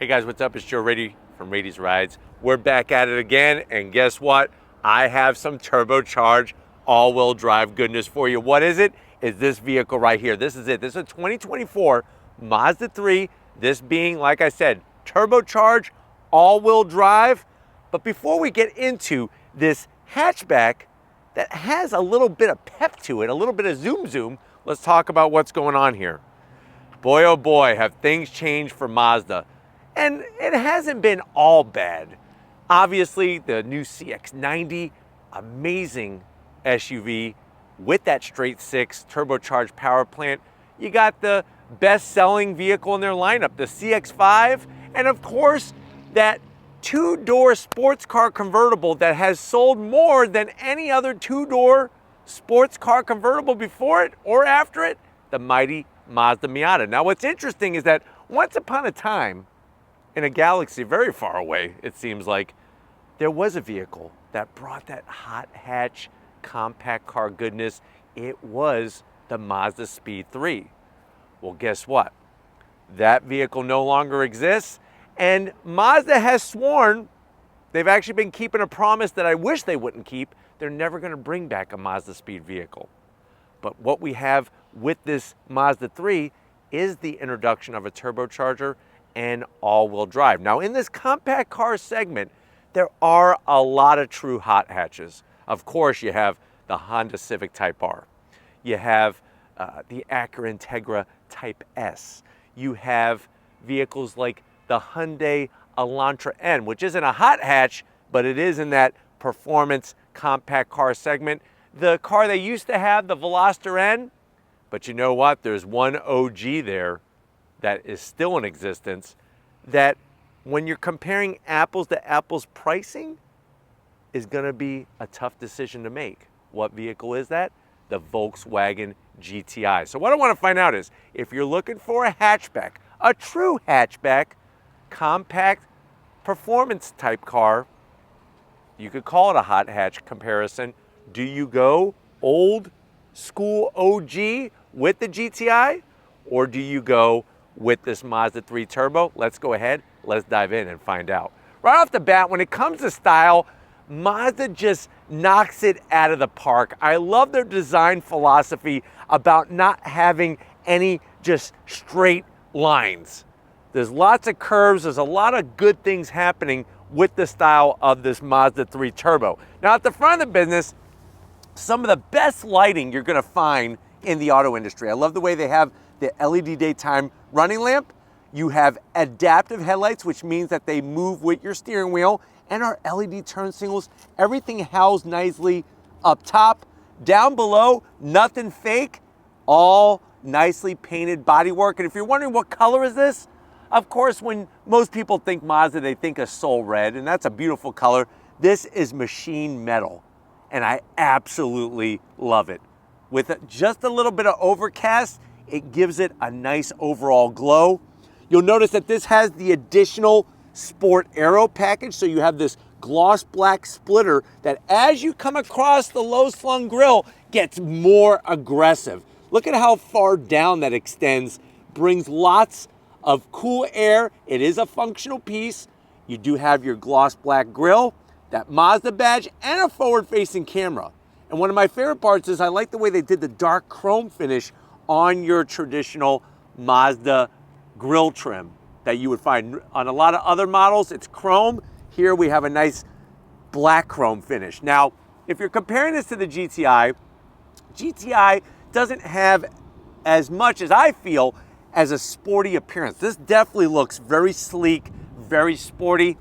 Hey guys, what's up? It's Joe Rady from Rady's Rides. We're back at it again, and guess what? I have some turbocharged all-wheel drive goodness for you. What is it? It's this vehicle right here. This is it. This is a 2024 Mazda 3. This being, like I said, turbocharged all-wheel drive. But before we get into this hatchback that has a little bit of pep to it, a little bit of zoom, let's talk about what's going on here. Boy, oh boy, have things changed for Mazda. And it hasn't been all bad. Obviously, the new CX-90, amazing SUV with that straight six turbocharged power plant. You got the best-selling vehicle in their lineup, the CX-5, and of course, that two-door sports car convertible that has sold more than any other two-door sports car convertible before it or after it, the mighty Mazda Miata. Now, what's interesting is that once upon a time, in a galaxy very far away, it seems like, there was a vehicle that brought that hot hatch compact car goodness. It was the Mazda Speed 3. Well, guess what? That vehicle no longer exists, and Mazda has sworn, they've actually been keeping a promise that I wish they wouldn't keep. They're never going to bring back a Mazda Speed vehicle. But what we have with this Mazda 3 is the introduction of a turbocharger and all-wheel drive. Now, in this compact car segment, there are a lot of true hot hatches. Of course, you have the Honda Civic Type R. You have the Acura Integra Type S. You have vehicles like the Hyundai Elantra N, which isn't a hot hatch, but it is in that performance compact car segment. The car they used to have, the Veloster N, but you know what? There's one OG there that is still in existence that when you're comparing apples to apples pricing is going to be a tough decision to make. What vehicle is that? The Volkswagen GTI. So what I want to find out is if you're looking for a hatchback, a true hatchback, compact performance type car, you could call it a hot hatch comparison. Do you go old school OG with the GTI, or do you go with this Mazda 3 Turbo? Let's go ahead, let's dive in and find out. Right off the bat, when it comes to style, Mazda just knocks it out of the park. I love their design philosophy about not having any just straight lines. There's lots of curves, there's a lot of good things happening with the style of this Mazda 3 Turbo. Now at the front of the business, some of the best lighting you're gonna find in the auto industry. I love the way they have the LED daytime running lamp. You have adaptive headlights, which means that they move with your steering wheel, and our LED turn signals. Everything housed nicely up top. Down below, nothing fake, all nicely painted bodywork. And if you're wondering what color is this, of course, when most people think Mazda, they think of Soul Red, and that's a beautiful color. This is machine metal, and I absolutely love it. With just a little bit of overcast, it gives it a nice overall glow. You'll notice that this has the additional Sport Aero package, so you have this gloss black splitter that as you come across the low slung grille gets more aggressive. Look at how far down that extends, brings lots of cool air. It is a functional piece. You do have your gloss black grille, that Mazda badge, and a forward-facing camera. And one of my favorite parts is I like the way they did the dark chrome finish on your traditional Mazda grille trim that you would find on a lot of other models. It's chrome. Here we have a nice black chrome finish. Now, if you're comparing this to the GTI, GTI doesn't have as much, as I feel, as a sporty appearance. This definitely looks very sleek, very sporty.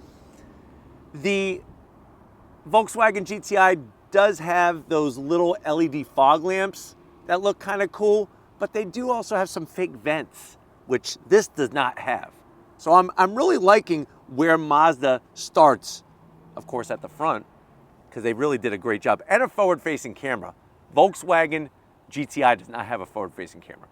The Volkswagen GTI does have those little LED fog lamps that look kind of cool, but they do also have some fake vents, which this does not have. So I'm really liking where Mazda starts, of course, at the front, because they really did a great job. And a forward-facing camera. Volkswagen GTI does not have a forward-facing camera.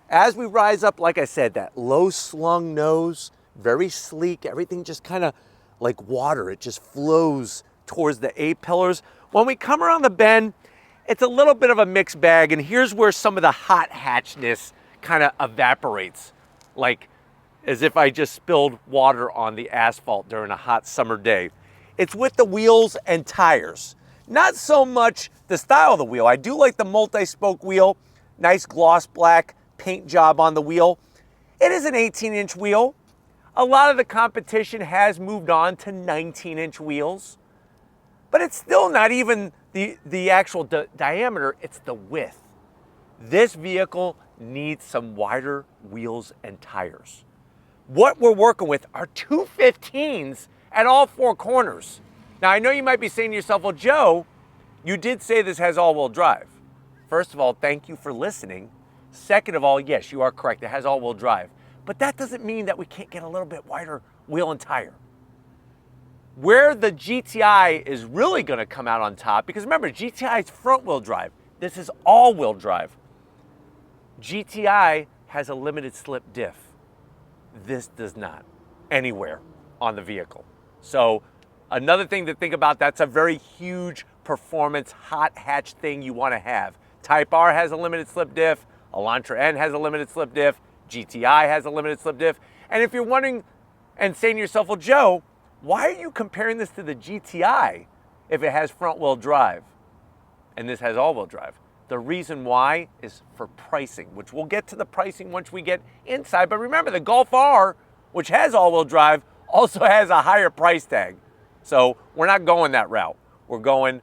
As we rise up, like I said, that low slung nose, very sleek, everything just kind of like water. It just flows towards the A-pillars. When we come around the bend, it's a little bit of a mixed bag, and here's where some of the hot hatchness kind of evaporates. Like, as if I just spilled water on the asphalt during a hot summer day. It's with the wheels and tires. Not so much the style of the wheel. I do like the multi-spoke wheel, nice gloss black paint job on the wheel. It is an 18-inch wheel. A lot of the competition has moved on to 19-inch wheels, but it's still not even the actual diameter, it's the width. This vehicle needs some wider wheels and tires. What we're working with are 215s at all four corners. Now, I know you might be saying to yourself, well, Joe, you did say this has all-wheel drive. First of all, thank you for listening. Second of all, yes, you are correct. It has all-wheel drive. But that doesn't mean that we can't get a little bit wider wheel and tire. Where the GTI is really going to come out on top, because remember, GTI is front-wheel drive. This is all-wheel drive. GTI has a limited slip diff. This does not, anywhere on the vehicle. So another thing to think about, that's a very huge performance hot hatch thing you want to have. Type R has a limited slip diff, Elantra N has a limited slip diff, GTI has a limited slip diff. And if you're wondering and saying to yourself, well, Joe, why are you comparing this to the GTI if it has front wheel drive and this has all-wheel drive? The reason why is for pricing, which we'll get to the pricing once we get inside. But remember, the Golf R, which has all-wheel drive, also has a higher price tag. So we're not going that route. We're going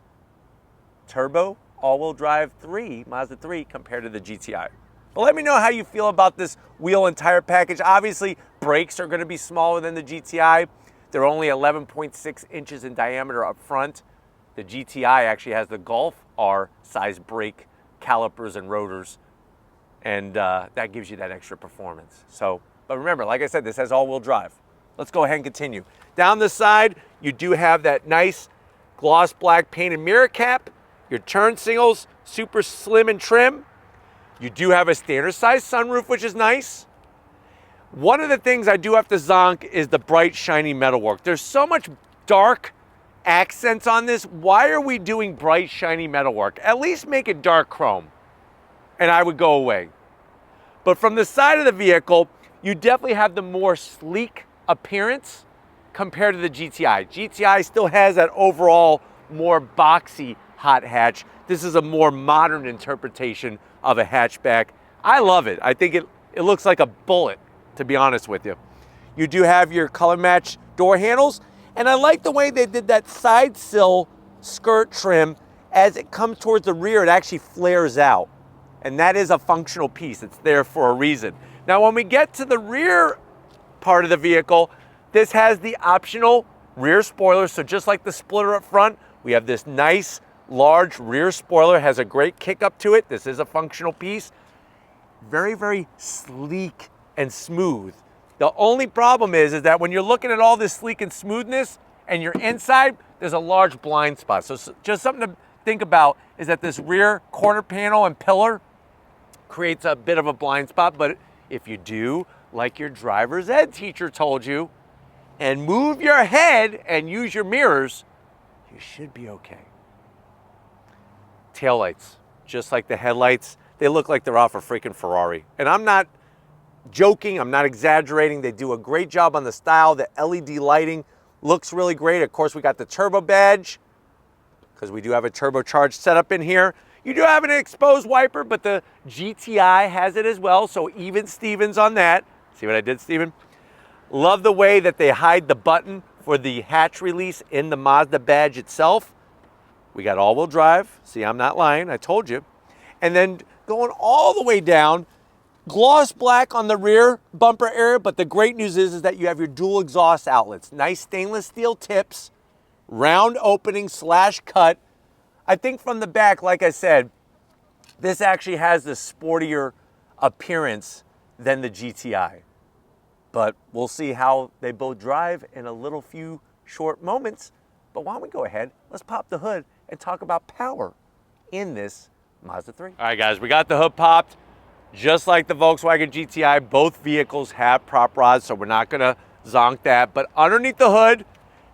turbo, all-wheel drive 3, Mazda 3, compared to the GTI. But let me know how you feel about this wheel and tire package. Obviously, brakes are going to be smaller than the GTI. They're only 11.6 inches in diameter up front. The GTI actually has the Golf R size brake calipers and rotors, and that gives you that extra performance. So, but remember, like I said, this has all-wheel drive. Let's go ahead and continue. Down the side, you do have that nice gloss black painted mirror cap. Your turn signals, super slim and trim. You do have a standard size sunroof, which is nice. One of the things I do have to zonk is the bright, shiny metalwork. There's so much dark accents on this. Why are we doing bright, shiny metalwork? At least make it dark chrome, and I would go away. But from the side of the vehicle, you definitely have the more sleek appearance compared to the GTI. GTI still has that overall more boxy hot hatch. This is a more modern interpretation of a hatchback. I love it. I think it looks like a bullet, to be honest with you. You do have your color match door handles, and I like the way they did that side sill skirt trim. As it comes towards the rear, it actually flares out, and that is a functional piece. It's there for a reason. Now, when we get to the rear part of the vehicle, this has the optional rear spoiler. So just like the splitter up front, we have this nice large rear spoiler. Has a great kick up to it. This is a functional piece. Very, very sleek and smooth. The only problem is that when you're looking at all this sleek and smoothness and you're inside, there's a large blind spot. So just something to think about is that this rear quarter panel and pillar creates a bit of a blind spot. But if you do, like your driver's ed teacher told you, and move your head and use your mirrors, you should be okay. Taillights, just like the headlights, they look like they're off a freaking Ferrari. And I'm not joking, I'm not exaggerating. They do a great job on the style. The LED lighting looks really great. Of course, we got the turbo badge, because we do have a turbocharged setup in here. You do have an exposed wiper, but the GTI has it as well, so even Stevens on that. See what I did, Steven? Love the way that they hide the button for the hatch release in the Mazda badge itself. We got all-wheel drive. See, I'm not lying, I told you. And then going all the way down, gloss black on the rear bumper area, but the great news is that you have your dual exhaust outlets. Nice stainless steel tips, round opening / cut. I think from the back, like I said, this actually has the sportier appearance than the GTI. But we'll see how they both drive in a little few short moments. But why don't we go ahead, let's pop the hood and talk about power in this Mazda 3. All right, guys, we got the hood popped. Just like the Volkswagen GTI, both vehicles have prop rods, so we're not gonna zonk that. But underneath the hood,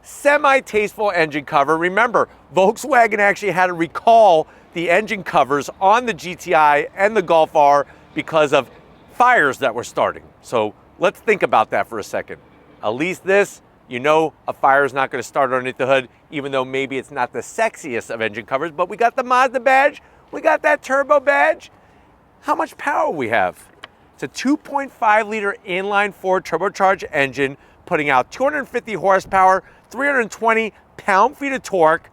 semi-tasteful engine cover. Remember, Volkswagen actually had to recall the engine covers on the GTI and the Golf R because of fires that were starting. So Let's think about that for a second. At least this, you know a fire is not going to start underneath the hood, even though maybe it's not the sexiest of engine covers, but we got the Mazda badge, we got that turbo badge. How much power we have? It's a 2.5 liter inline four turbocharged engine, putting out 250 horsepower, 320 pound-feet of torque,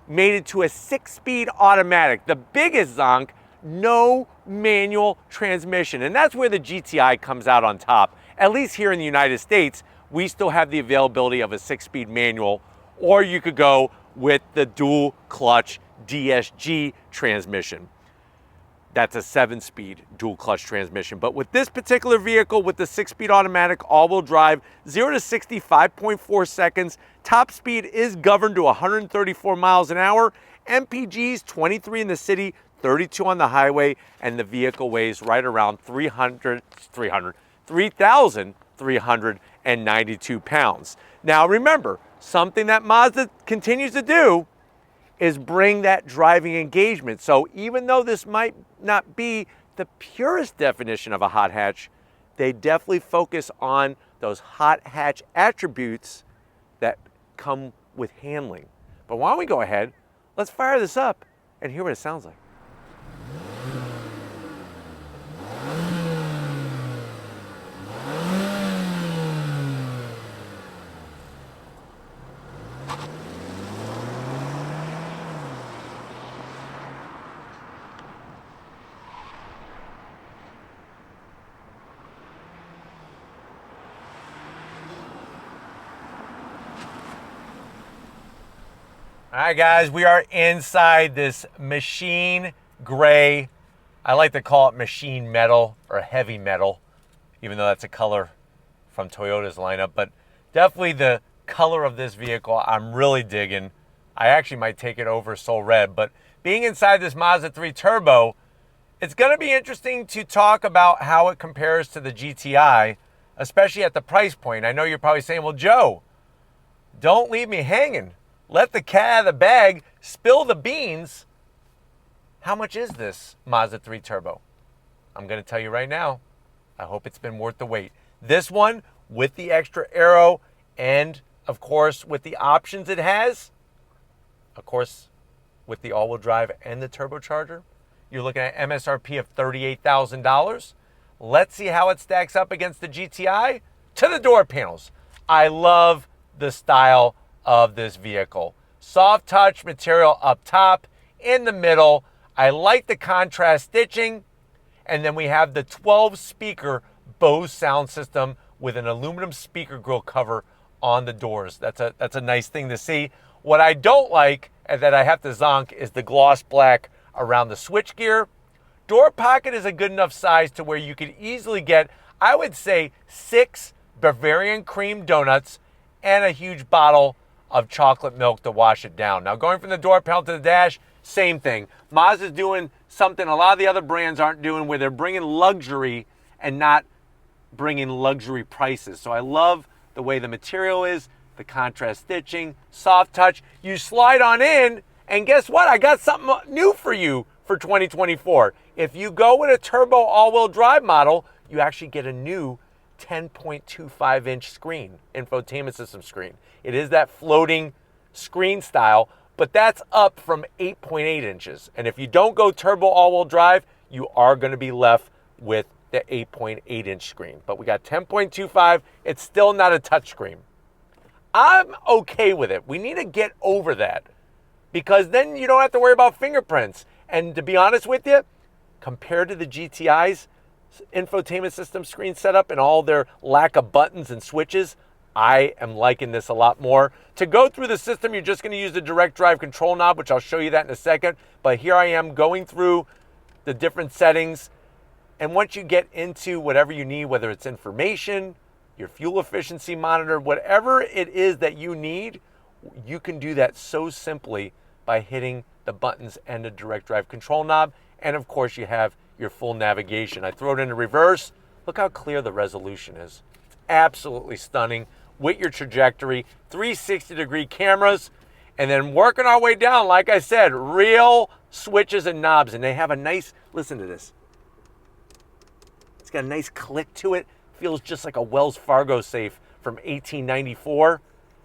made it to a 6-speed automatic. The biggest zonk, no manual transmission. And that's where the GTI comes out on top. At least here in the United States, we still have the availability of a 6-speed manual, or you could go with the dual clutch DSG transmission. That's a 7-speed dual clutch transmission. But with this particular vehicle, with the 6-speed automatic all-wheel drive, 0 to 60, 5.4 seconds. Top speed is governed to 134 miles an hour. MPGs, 23 in the city, 32 on the highway, and the vehicle weighs right around 3,392 pounds. Now remember, something that Mazda continues to do is bring that driving engagement. So even though this might not be the purest definition of a hot hatch, they definitely focus on those hot hatch attributes that come with handling. But why don't we go ahead, let's fire this up and hear what it sounds like. All right, guys, we are inside this machine gray. I like to call it machine metal or heavy metal, even though that's a color from Toyota's lineup. But definitely the color of this vehicle, I'm really digging. I actually might take it over Soul Red. But being inside this Mazda 3 Turbo, it's going to be interesting to talk about how it compares to the GTI, especially at the price point. I know you're probably saying, well, Joe, don't leave me hanging. Let the cat out of the bag, spill the beans. How much is this Mazda 3 Turbo? I'm going to tell you right now. I hope it's been worth the wait. This one, with the extra aero and, of course, with the options it has, of course, with the all-wheel drive and the turbocharger, you're looking at MSRP of $38,000. Let's see how it stacks up against the GTI. To the door panels. I love the style of this vehicle. Soft touch material up top, in the middle. I like the contrast stitching. And then we have the 12-speaker Bose sound system with an aluminum speaker grill cover on the doors. That's a nice thing to see. What I don't like, and that I have to zonk, is the gloss black around the switchgear. Door pocket is a good enough size to where you could easily get, I would say, 6 Bavarian cream donuts and a huge bottle of chocolate milk to wash it down. Now, going from the door panel to the dash, same thing. Mazda's doing something a lot of the other brands aren't doing, where they're bringing luxury and not bringing luxury prices. So I love the way the material is, the contrast stitching, soft touch. You slide on in, and guess what? I got something new for you for 2024. If you go with a turbo all-wheel drive model, you actually get a new 10.25-inch screen, infotainment system screen. It is that floating screen style, but that's up from 8.8 inches. And if you don't go turbo all-wheel drive, you are going to be left with the 8.8-inch screen. But we got 10.25. It's still not a touchscreen. I'm okay with it. We need to get over that, because then you don't have to worry about fingerprints. And to be honest with you, compared to the GTI's infotainment system screen setup and all their lack of buttons and switches, I am liking this a lot more. To go through the system, you're just going to use the direct drive control knob, which I'll show you that in a second. But here I am going through the different settings. And once you get into whatever you need, whether it's information, your fuel efficiency monitor, whatever it is that you need, you can do that so simply by hitting the buttons and the direct drive control knob. And of course, you have your full navigation. I throw it into reverse. Look how clear the resolution is. It's absolutely stunning with your trajectory, 360-degree cameras, and then working our way down, like I said, real switches and knobs. And they have a nice, listen to this. It's got a nice click to it. feels just like a Wells Fargo safe from 1894.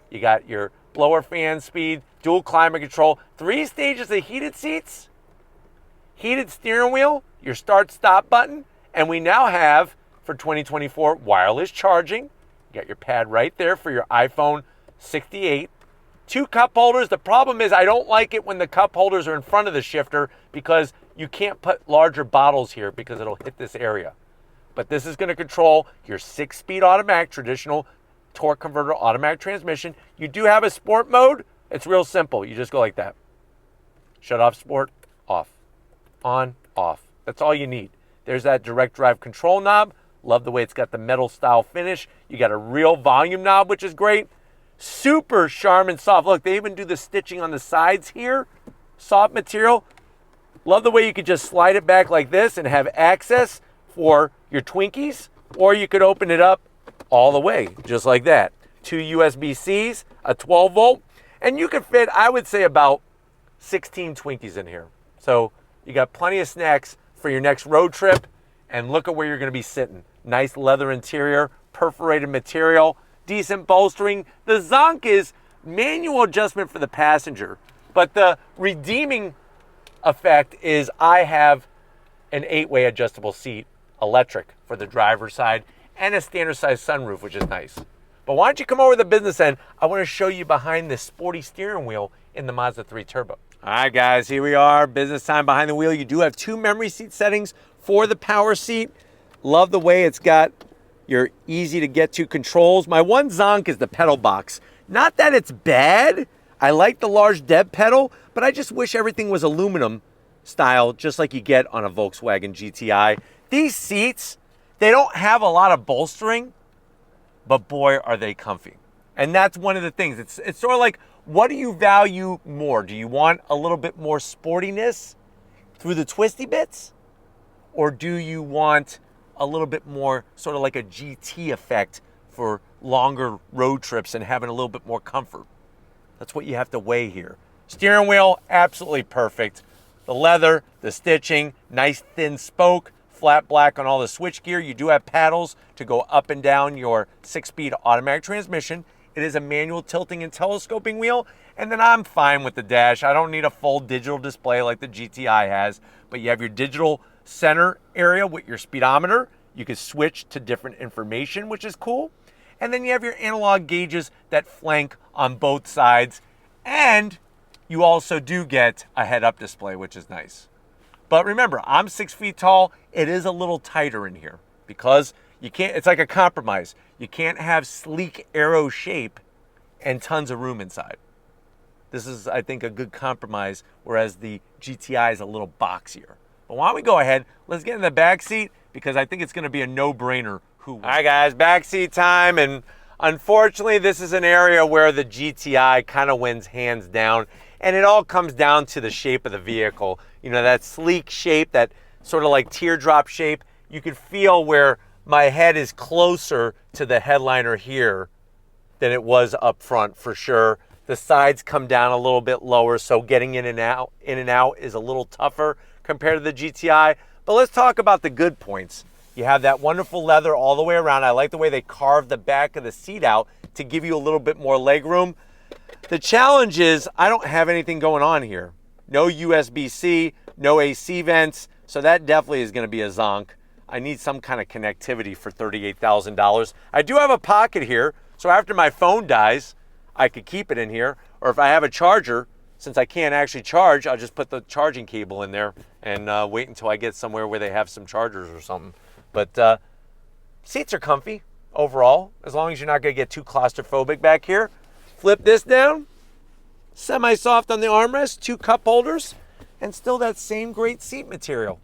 You got your blower fan speed, dual climate control, 3 stages of heated seats, heated steering wheel, your start-stop button, and we now have, for 2024, wireless charging. You got your pad right there for your iPhone 68. 2 cup holders. The problem is I don't like it when the cup holders are in front of the shifter because you can't put larger bottles here because it'll hit this area. But this is going to control your 6-speed automatic, traditional torque converter automatic transmission. You do have a sport mode. It's real simple. You just go like that. Shut off sport, off, on, off. That's all you need. There's that direct drive control knob. Love the way it's got the metal style finish. You got a real volume knob, which is great. Super Charmin soft. Look, they even do the stitching on the sides here. Soft material. Love the way you could just slide it back like this and have access for your Twinkies, or you could open it up all the way, just like that. 2 USB-Cs, a 12 volt, and you could fit, I would say, about 16 Twinkies in here. So you got plenty of snacks for your next road trip, and look at where you're gonna be sitting. Nice leather interior, perforated material, decent bolstering. The zonk is manual adjustment for the passenger, but the redeeming effect is I have an 8-way adjustable seat, electric for the driver's side, and a standard size sunroof, which is nice. But why don't you come over to the business end? I want to show you behind this sporty steering wheel in the Mazda 3 Turbo. All right, guys, here we are, business time behind the wheel. You do have 2 memory seat settings for the power seat. Love the way it's got your easy to get to controls. My one zonk is the pedal box. Not that it's bad. I like the large dev pedal, but I just wish everything was aluminum style, just like you get on a Volkswagen GTI. These seats, they don't have a lot of bolstering, but boy, are they comfy. And that's one of the things. It's sort of like, what do you value more? Do you want a little bit more sportiness through the twisty bits? Or do you want a little bit more sort of like a GT effect for longer road trips and having a little bit more comfort? That's what you have to weigh here. Steering wheel, absolutely perfect. The leather, the stitching, nice thin spoke, flat black on all the switch gear. You do have paddles to go up and down your 6-speed automatic transmission. It is a manual tilting and telescoping wheel. And then I'm fine with the dash. I don't need a full digital display like the GTI has, but you have your digital center area with your speedometer. You can switch to different information, which is cool. And then you have your analog gauges that flank on both sides. And you also do get a head-up display, which is nice. But remember, I'm 6 feet tall. It is a little tighter in here because you can't, it's like a compromise. You can't have sleek aero shape and tons of room inside. This is, I think, a good compromise, whereas the GTI is a little boxier. But why don't we go ahead, let's get in the back seat because I think it's gonna be a no-brainer who wins. All right, guys, back seat time. And unfortunately, this is an area where the GTI kind of wins hands down. And it all comes down to the shape of the vehicle. You know, that sleek shape, that sort of like teardrop shape. You can feel where my head is closer to the headliner here than it was up front for sure. The sides come down a little bit lower, so getting in and out is a little tougher compared to the GTI. But let's talk about the good points. You have that wonderful leather all the way around. I like the way they carved the back of the seat out to give you a little bit more leg room. The challenge is I don't have anything going on here. No USB-C, no AC vents, so that definitely is gonna be a zonk. I need some kind of connectivity for $38,000. I do have a pocket here, so after my phone dies, I could keep it in here, or if I have a charger, since I can't actually charge, I'll just put the charging cable in there and wait until I get somewhere where they have some chargers or something. But seats are comfy overall, as long as you're not gonna get too claustrophobic back here. Flip this down, semi-soft on the armrest, 2 cup holders, and still that same great seat material.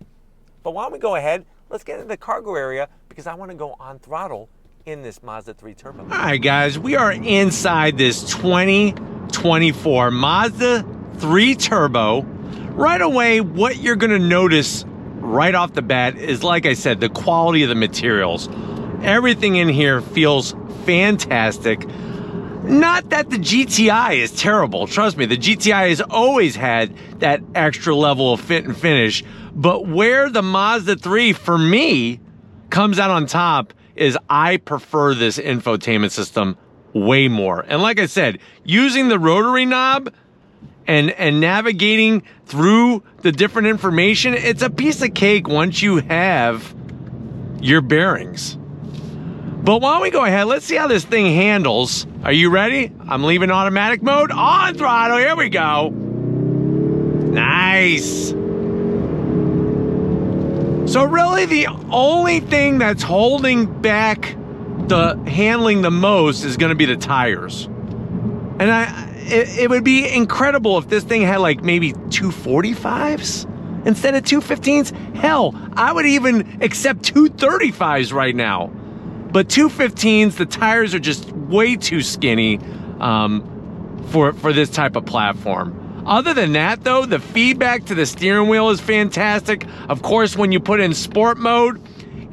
But why don't we go ahead, let's get into the cargo area because I wanna go on throttle in this Mazda 3 Turbo. All right, guys, we are inside this 2024 Mazda 3 Turbo. Right away, what you're gonna notice right off the bat is, like I said, the quality of the materials. Everything in here feels fantastic. Not that the GTI is terrible. Trust me, the GTI has always had that extra level of fit and finish. But where the Mazda 3, for me, comes out on top is I prefer this infotainment system way more. And like I said, using the rotary knob and navigating through the different information, it's a piece of cake once you have your bearings. But why don't we go ahead, let's see how this thing handles. Are you ready? I'm leaving automatic mode, on throttle, here we go. Nice. So really the only thing that's holding back the handling the most is gonna be the tires. And it would be incredible if this thing had like maybe 245s instead of 215s. Hell, I would even accept 235s right now. But 215s, the tires are just way too skinny for this type of platform. Other than that, though, the feedback to the steering wheel is fantastic. Of course, when you put in sport mode,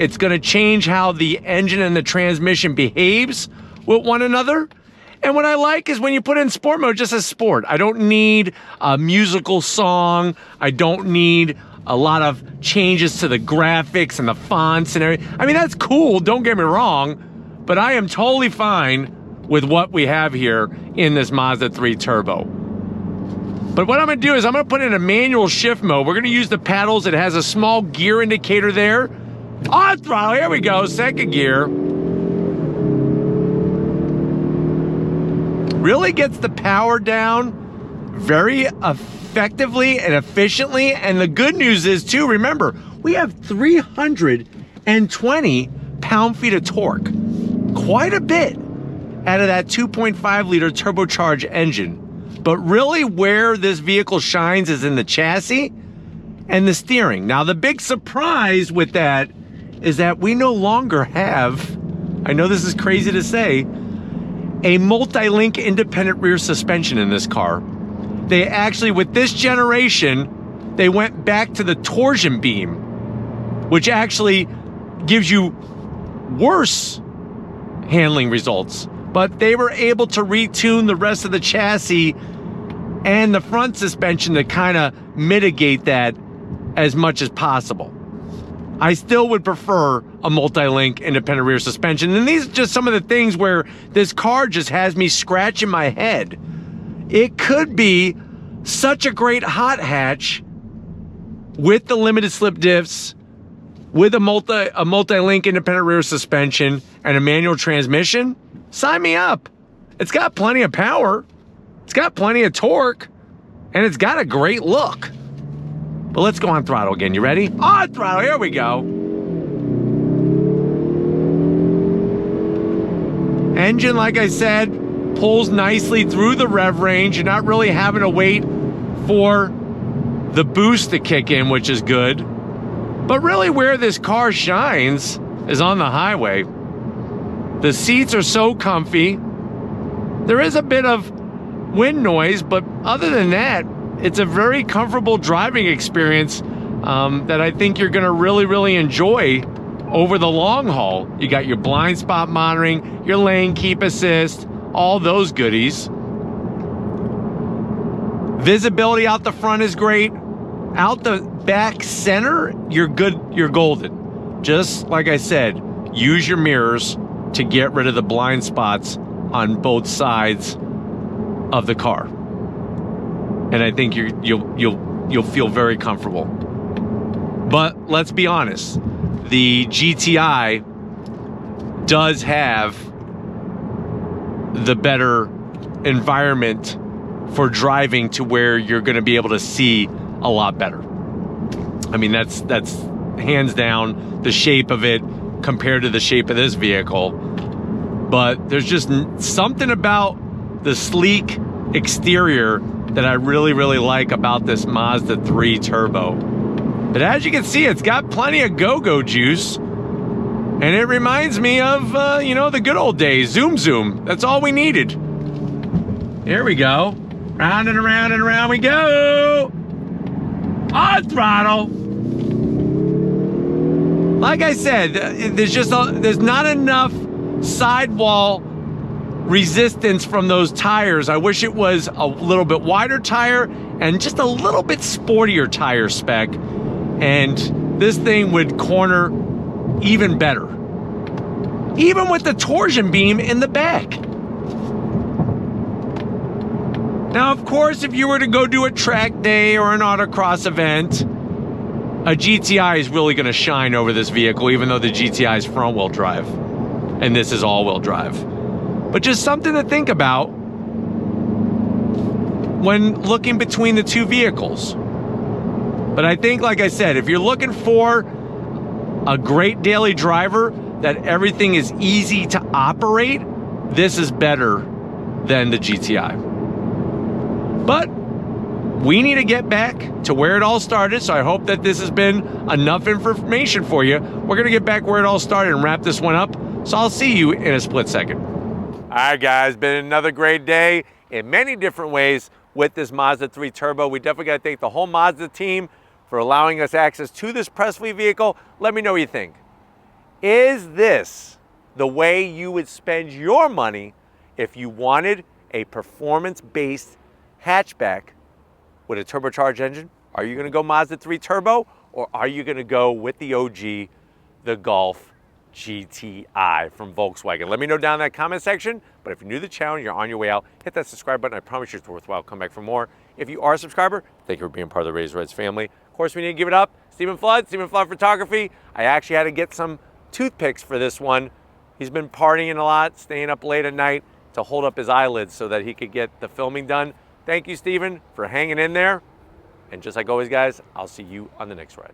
it's going to change how the engine and the transmission behaves with one another. And what I like is when you put in sport mode, just as sport. I don't need a musical song. I don't need a lot of changes to the graphics and the fonts and everything. I mean, that's cool, don't get me wrong, but I am totally fine with what we have here in this Mazda 3 Turbo. But what I'm gonna do is I'm gonna put in a manual shift mode. We're gonna use the paddles. It has a small gear indicator there. On throttle, here we go, second gear. Really gets the power down very effectively and efficiently. And the good news is too, remember, we have 320 pound-feet of torque. Quite a bit out of that 2.5 liter turbocharged engine. But really where this vehicle shines is in the chassis and the steering. Now the big surprise with that is that we no longer have, I know this is crazy to say, a multi-link independent rear suspension in this car. They actually, with this generation, they went back to the torsion beam, which actually gives you worse handling results. But they were able to retune the rest of the chassis and the front suspension to kind of mitigate that as much as possible. I still would prefer a multi-link independent rear suspension. And these are just some of the things where this car just has me scratching my head. It could be such a great hot hatch with the limited slip diffs, with a multi-link independent rear suspension and a manual transmission. Sign me up. It's got plenty of power, it's got plenty of torque, and it's got a great look. But let's go on throttle again. You ready? On throttle, here we go. Engine, like I said, pulls nicely through the rev range. You're not really having to wait for the boost to kick in, which is good. But really where this car shines is on the highway. The seats are so comfy. There is a bit of wind noise, but other than that, it's a very comfortable driving experience that I think you're gonna really, really enjoy over the long haul. You got your blind spot monitoring, your lane keep assist, all those goodies. Visibility out the front is great. Out the back center, you're good, you're golden. Just like I said, use your mirrors to get rid of the blind spots on both sides of the car. And I think you'll feel very comfortable. But let's be honest, the GTI does have the better environment for driving to where you're going to be able to see a lot better. I mean, that's hands down the shape of it compared to the shape of this vehicle. But there's just something about the sleek exterior that I really, really like about this Mazda 3 Turbo. But as you can see, it's got plenty of go-go juice. And it reminds me of, you know, the good old days. Zoom, zoom. That's all we needed. Here we go. Round and around and around we go. On throttle. Like I said, there's not enough sidewall resistance from those tires. I wish it was a little bit wider tire and just a little bit sportier tire spec, and this thing would corner even better. even with the torsion beam in the back. Now, of course, if you were to go do a track day or an autocross event, a GTI is really going to shine over this vehicle, even though the GTI is front-wheel drive and this is all-wheel drive. But just something to think about when looking between the two vehicles. But I think, like I said, if you're looking for a great daily driver, that everything is easy to operate, this is better than the GTI. But we need to get back to where it all started, so I hope that this has been enough information for you. We're going to get back where it all started and wrap this one up, so I'll see you in a split second. All right, guys, been another great day in many different ways with this Mazda 3 Turbo. We definitely got to thank the whole Mazda team for allowing us access to this press fleet vehicle. Let me know what you think. Is this the way you would spend your money if you wanted a performance-based hatchback with a turbocharged engine? Are you going to go Mazda 3 Turbo, or are you going to go with the OG, the Golf GTI from Volkswagen? Let me know down in that comment section. But if you're new to the channel, you're on your way out, hit that subscribe button. I promise you it's worthwhile. Come back for more. If you are a subscriber, thank you for being part of the Raised Reds family. Of course, we need to give it up. Stephen Flood Photography. I actually had to get some toothpicks for this one. He's been partying a lot, staying up late at night to hold up his eyelids so that he could get the filming done. Thank you, Stephen, for hanging in there. And just like always, guys, I'll see you on the next ride.